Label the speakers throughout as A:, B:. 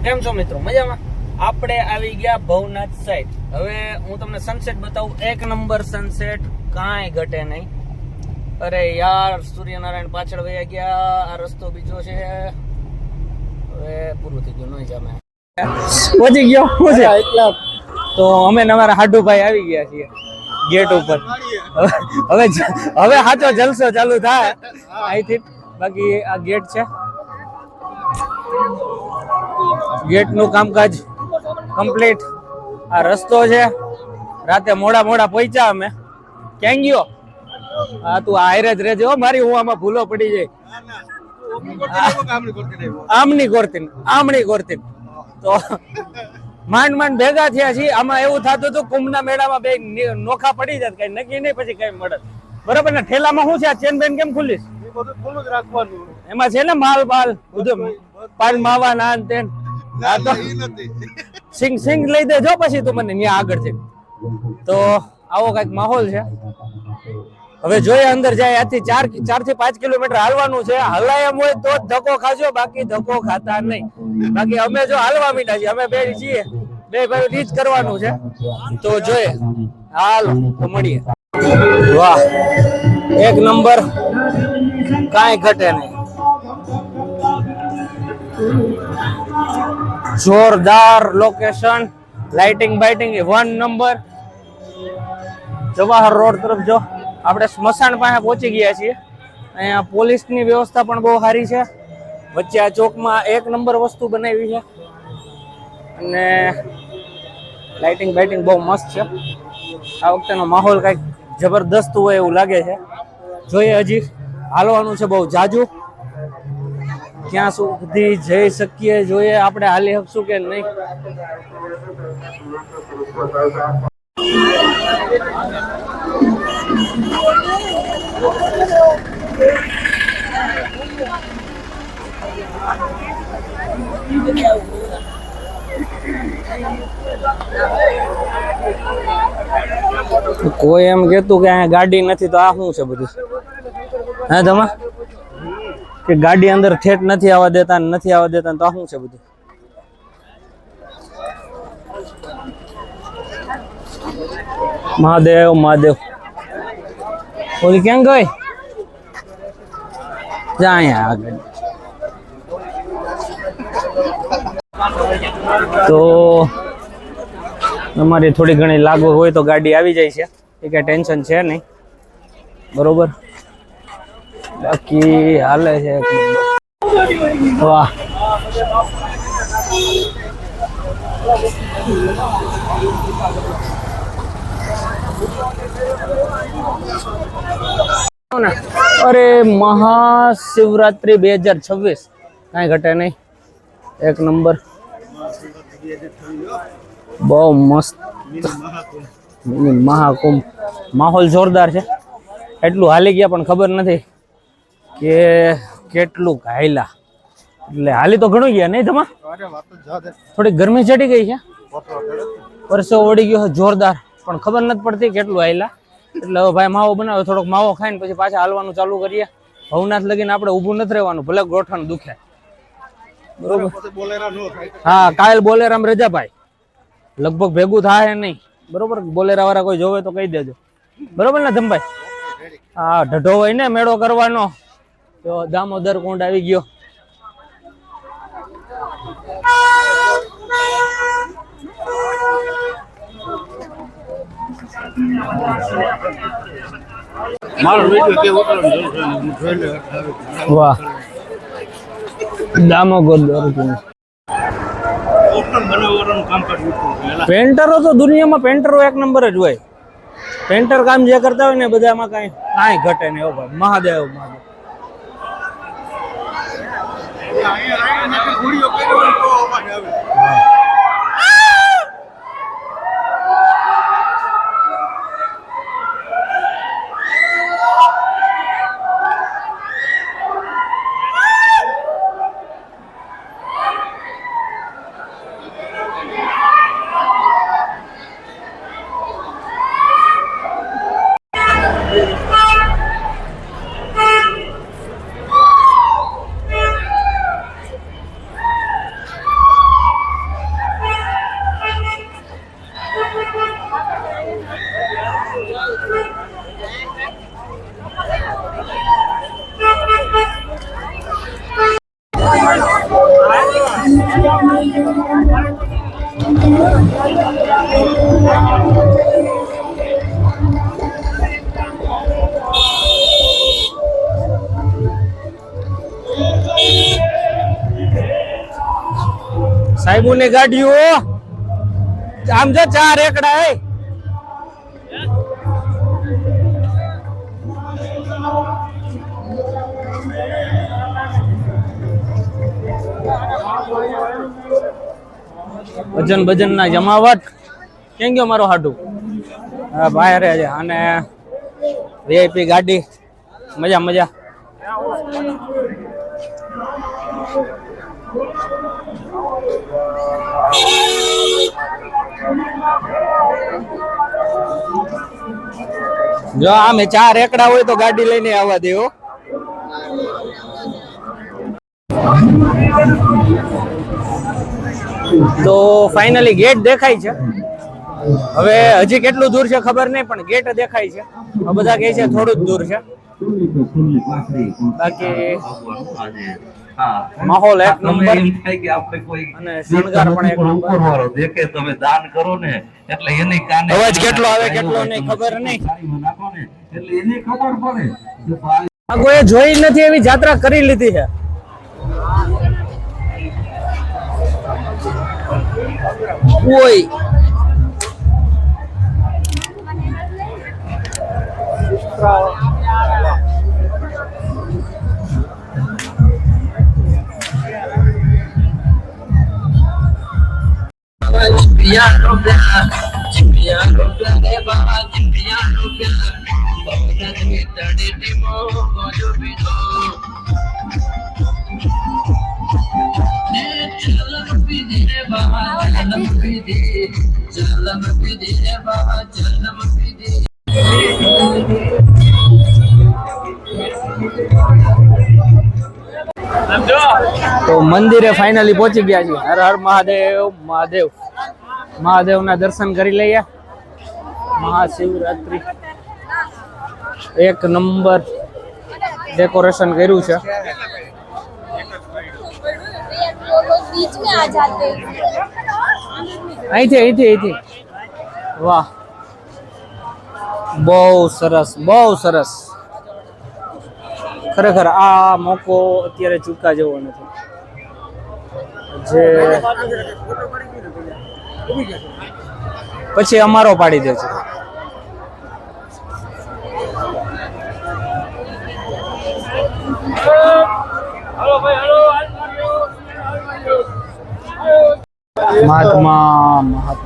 A: કેમ છો મિત્રો? મજામાં? આપણે આવી ગયા ભવનાથ સાઈડ. હવે હું તમને સનસેટ બતાવું. એક નંબર સનસેટ, કાંઈ ઘટે નહીં. અરે યાર, સૂર્યનારાયણ પાછળ વયા ગયા. આ રસ્તો બીજો છે. હવે પૂરું થઈ ગયું, નહીં જામે. પહોંચી ગયો એટલા તો અમે અમારા હાડુભાઈ આવી ગયા છીએ ગેટ ઉપર. હવે સાચો જલસો ચાલુ થાય અહીંથી. બાકી આ ગેટ છે, ગેટ નું કામકાજ કમ્પ્લીટ. આ રસ્તો છે. રાતે મોડા પહોંચ્યા અમે. ક્યાં ગયો? હા, તું આયરે જ રહેજો મારી, હું આમાં ભૂલો પડી જાય. આમની કોરતી તો માંડ ભેગા થયા છીએ. આમાં એવું થતું હતું કુંભના મેળામાં બે નોખા પડી જાય, કઈ નક્કી નહીં પછી કઈ મળે. બરોબર ને? ઠેલામાં શું છે? આ ચેન બેન કેમ ખુલ્લીશ? એમાં છે ને માલ બધું પાન માવા ના તેન. સિંગ લઈ દેજો પછી તું મને ત્યાં આગળ છે. તો આવો કઈક માહોલ છે. હવે જોઈએ અંદર જાય. આથી 4 થી 5 કિલોમીટર હાલવાનું છે. હલાય એમ હોય તો જ ધક્કો ખાજો, બાકી ધક્કો ખાતા નહીં. બાકી અમે જો હાલવા મીઠા છીએ, અમે બે છીએ, બે ભાઈ રીચ કરવાનું છે. તો જોઈએ, હાલો તો મળીએ. વાહ, એક નંબર, કાંઈ ઘટે નહીં. જોરદાર location, lighting biting 1 number. Jawahar road તરફ જો. આપણે સ્મશાન પાસે પહોંચી ગયા છીએ. અહીંયા પોલીસની વ્યવસ્થા પણ બહુ સારી છે. વચ્ચે આ ચોકમાં 1 નંબર વસ્તુ બનાવી છે અને લાઇટિંગ બાઇટિંગ બહુ મસ્ત છે. આ વખતેનો માહોલ કંઈક જબરદસ્ત હોય એવું લાગે છે. જોઈએ, હજી હાલવાનું છે બહુ જાજુ. ક્યાં સુધી જઈ શકીએ જોઈએ, આપણે હાલી શકશું કે નહીં. કોઈ એમ કેતું કે અહીંયા ગાડી નથી, તો આ શું છે બધું? હે ધમા, કે ગાડી અંદર ઠેઠ નથી આવવા દેતા તો આ શું છે બધું? મહાદેવ ઓલી ક્યાં ગઈ? જા અહીંયા આગળ. તો તમારી થોડી ઘણી લાગુ હોય તો ગાડી આવી જાય છે, એ કઈ ટેન્શન છે નહીં. બરોબર, બાકી હાલે છે. વાહ, અરે મહાશિવરાત્રી 2026, કાંઈ ઘટે નહીં. 1 નંબર, બહુ મસ્ત મહાકુંભ. માહોલ જોરદાર છે. એટલું હાલી ગયા પણ ખબર નથી કે કેટલું હાલ્યા. એટલે હાલી તો ઘણું ગયા નહીં ધમા? થોડી ગરમી ચડી ગઈ છે, પરસો વળી ગયો જોરદાર, પણ ખબર નથી પડતી કેટલું હાલ્યા. એટલે હવે ભાઈ માવો બનાવે, થોડોક માવો ખાઈને પછી પાછા હાલવાનું ચાલુ કરીએ. ભવનાથ લગીને આપણે ઊભું નથી રહેવાનું, ભલે ગોઠણ દુખે. બરોબર? હા, કાલ બોલેરામ રજા ભાઈ લગભગ ભેગું થાય નહીં. બરોબર? બોલેરા વાળા કોઈ જોવે તો કહી દેજો. બરોબર ને ધમભાઈ? હા, ઢઢો હોય ને મેળો કરવાનો. તો દામોદર કુંડ આવી ગયો. વાહ, દામોદર પેન્ટરો તો દુનિયામાં પેન્ટરો 1 નંબર જ હોય. પેન્ટર કામ જે કરતા હોય ને બધામાં કાંઈ ઘટે નહીં. ભાઈ મહાદેવ. સાહેબોની ગાડીઓ આમ જો 4 એકડા હે. ભજન ના જમાવટ કેમ ગયો મારો હાટુ? હા બહાર છે અને વીઆઈપી ગાડી મજા મજા. જો આમે 4 એકડા હોય તો ગાડી લઈને આવવા દેવો. તો ફાઇનલી ગેટ દેખાય છે. હવે હજી કેટલું દૂર છે ખબર નહીં, પણ ગેટ દેખાય છે. બધા કહે છે થોડું જ દૂર છે. બાકી માહોલ એક નંબર અને શણગાર પણ એક નંબર.
B: દેખે તમે દાન કરો ને એટલે એની કાને
A: અવાજ કેટલો આવે કેટલો નહીં ખબર નહીં,
B: એટલે એની ખબર પડે.
A: આ કોઈ જોઈ નથી એવી જાત્રા કરી લીધી છે. ઓય તો મંદિરે ફાઇનલી પહોંચી ગયા છીએ. હર હર મહાદેવ. મહાદેવ મહાદેવના દર્શન કરી લઈએ. મહાશિવરાત્રી એક નંબર ડેકોરેશન કર્યું છે. અહીંથી વાહ, બહુ સરસ બહુ સરસ. ખરેખર આ મોકો અત્યારે ચૂકા જેવો નથી. જે પછી અમારો પાડી દે છે. મહાત્મા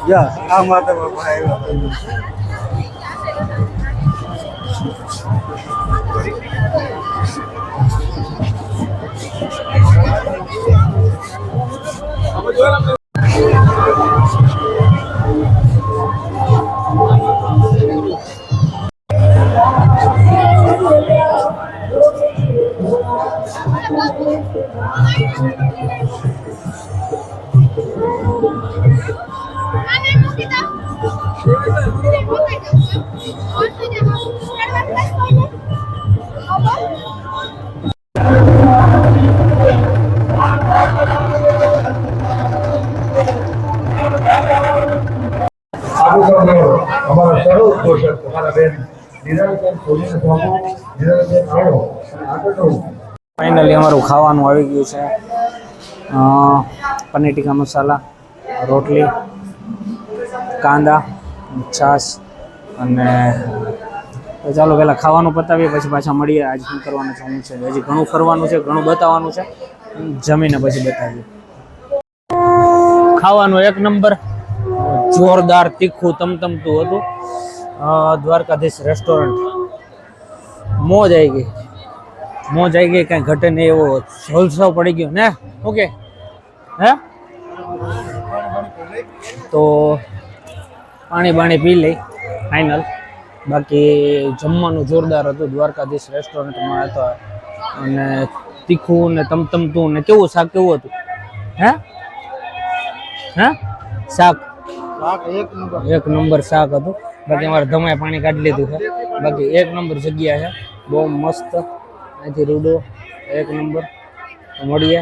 C: યા આ માતા બાપા આવ્યા.
B: અમારા સર્વ પોષક તમારા બેન નિરાલબેન સોનીને બાબુ નિરાલબેન આવો આગળ.
A: ફાઇનલી અમારું ખાવાનું આવી ગયું છે. પનીર ટીકા મસાલા, રોટલી, કાંદા, છાશ અને ચાલો પહેલાં ખાવાનું પતાવીએ પછી પાછા મળીએ. આજ શું કરવાનું છે શું છે, હજી ઘણું ફરવાનું છે, ઘણું બતાવવાનું છે. જમીને પછી બતાવીએ. ખાવાનું એક નંબર, જોરદાર તીખું તમતમતું હતું. દ્વારકાધીશ રેસ્ટોરન્ટ. મોજ આવી ગઈ, મોજ આવી ગઈ, કાંઈ ઘટે નહીં એવો જલસો પડી ગયો ને. ઓકે હે તો પાણી બાણી પી લઈ ફાઇનલ. બાકી જમવાનું જોરદાર હતું. દ્વારકાધીશ રેસ્ટોરન્ટમાં હતા અને તીખું ને તમતમતું ને કેવું શાક કેવું હતું? હે શાક એક નંબર શાક હતું. બાકી અમારે ધમાએ પાણી કાઢી લીધું છે. બાકી એક નંબર જગ્યા છે, બહુ મસ્ત. અહીંથી રૂડો એક નંબર. તો મળીએ.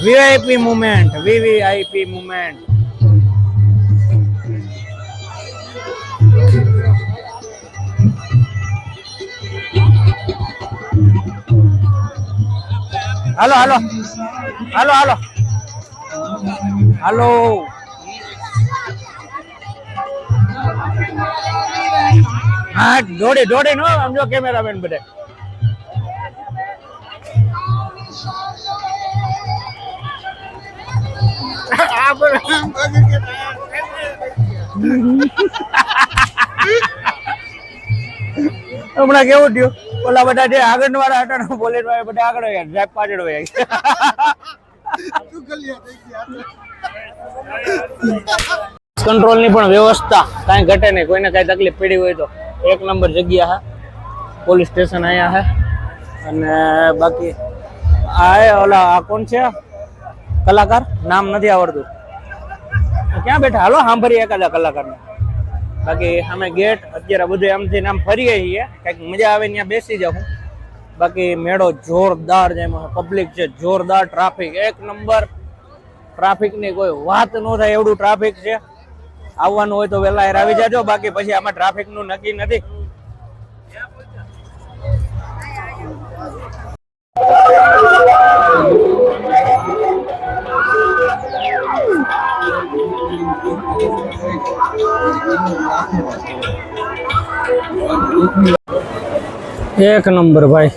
A: VIP moment, VVIP moment. હાલો હાલો હાલો હાલો હાલો. હા દોડે દોડે નો સમજો કેમેરામેન બધે. હમણાં કેવું થયું ઓલા બધા જે આગળ વાળા હતા બોલેટ વાળા બધા આગળ ગયા ડ્રાઈવ પાછળ વયા કંટ્રોલ ની પણ વ્યવસ્થા કાંઈ ઘટે નહીં. કોઈને કાંઈ તકલીફ પડી હોય તો એક નંબર જગ્યા હે. પોલીસ સ્ટેશન અહીંયા હે. અને બાકી આ ઓલા આ કોણ છે કલાકાર નામ નથી આવડતું. ક્યાં બેઠા હાલો સાંભળીએ એકાદા કલાકારને. બાકી અમે ગેટ અત્યારે બધું આમથી આમ ફરીએ છીએ. કંઈક મજા આવે ત્યાં બેસી જાઉં. બાકી મેળો જોરદાર જેમાં પબ્લિક છે જોરદાર. ટ્રાફિક એક નંબર. ટ્રાફિકની કોઈ વાત ન થાય એવડું ટ્રાફિક છે. આવવાનું હોય તો વહેલા આવી જાજો. બાકી પછી આમાં ટ્રાફિકનું નક્કી નથી. એક નંબર ભાઈ.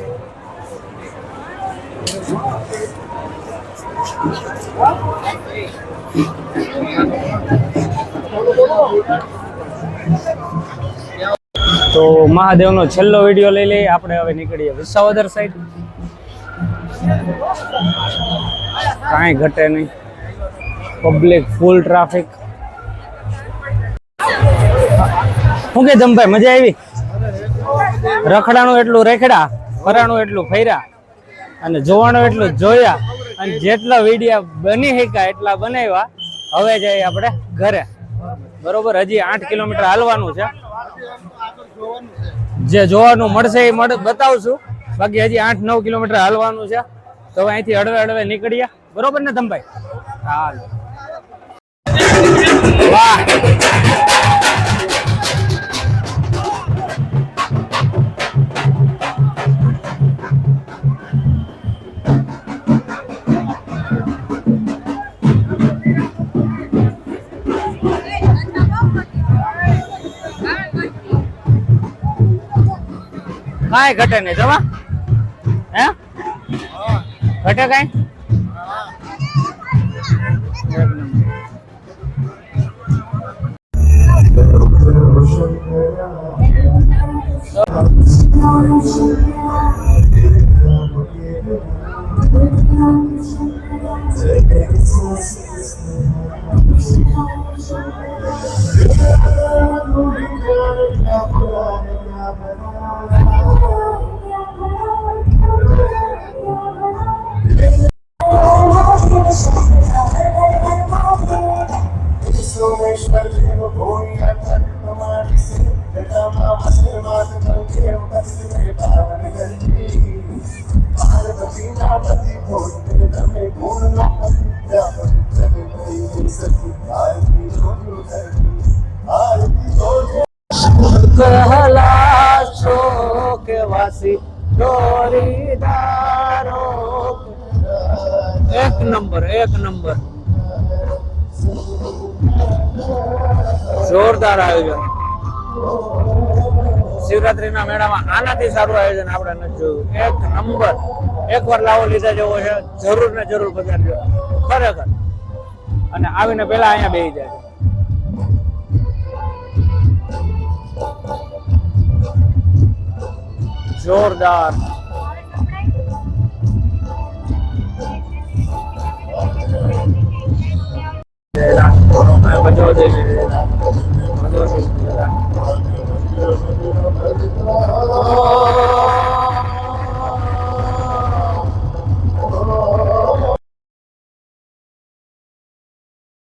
A: તો મહાદેવનો છેલ્લો વિડીયો લઈ લઈએ આપણે. હવે નીકળીએ વિસાવદર સાઈડ. કાંઈ ઘટે નહીં. Public full traffic. શું કે જમભાઈ મજા આવી? રખડાનું એટલું રેખડા, ફરાણું એટલું ફર્યા અને જોવાનું એટલું જોયા અને જેટલા વિડીયો બની શક્યા એટલા બનાવ્યા. હવે જઈએ આપણે ઘરે. બરોબર. હજી 8 કિલોમીટર હાલવાનું છે. જે જોવાનું મળશે એ બતાવશું. બાકી હજી 8-9 કિલોમીટર હાલવાનું છે. તો અહીંથી હળવે હળવે નીકળીએ. બરોબર ને ધમભાઈ? હાલ. વાહ કાંઈ ઘટે નહીં. જવા હે ઘટે કાંઈ? એક નંબર એક નંબર. જોરદાર આયોજન. શિવરાત્રીના મેળામાં આનાથી સારું આયોજન આપણે નથી જોયું. એક નંબર. એકવાર લાવો લીધા જેવો છે. જરૂર ને જરૂર પધારજો ખરેખર. અને આવીને પેલા અહીંયા બેસી જાય. જોરદાર. બધો